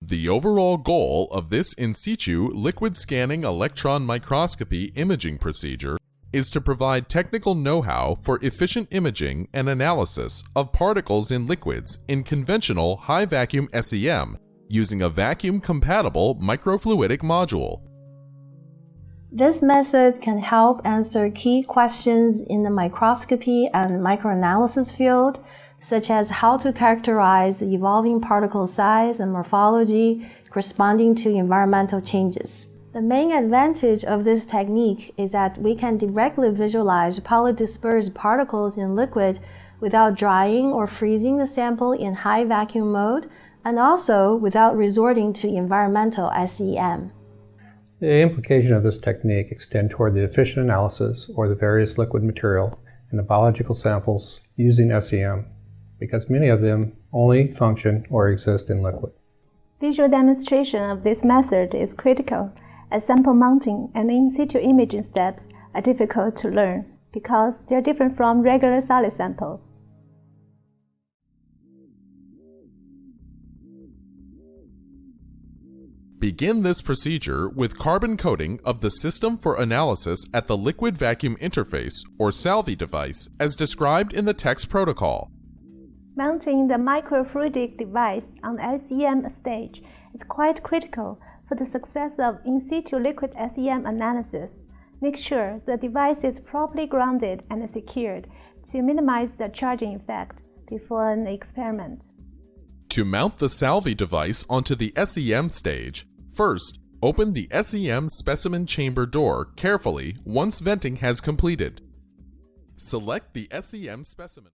The overall goal of this in situ liquid scanning electron microscopy imaging procedure is to provide technical know-how for efficient imaging and analysis of particles in liquids in conventional high-vacuum SEM using a vacuum-compatible microfluidic module. This method can help answer key questions in the microscopy and microanalysis field, such as how to characterize the evolving particle size and morphology corresponding to environmental changes. The main advantage of this technique is that we can directly visualize polydispersed particles in liquid without drying or freezing the sample in high vacuum mode, and also without resorting to environmental SEM. The implications of this technique extend toward the efficient analysis of the various liquid material in the biological samples using SEM, because many of them only function or exist in liquid. Visual demonstration of this method is critical, as sample mounting and in situ imaging steps are difficult to learn because they are different from regular solid samples. Begin this procedure with carbon coating of the System for Analysis at the Liquid Vacuum Interface, or SALVI device, as described in the text protocol. Mounting the microfluidic device on the SEM stage is quite critical for the success of in situ liquid SEM analysis. Make sure the device is properly grounded and secured to minimize the charging effect before an experiment. To mount the SALVI device onto the SEM stage, first, open the SEM specimen chamber door carefully once venting has completed. Select the SEM specimen.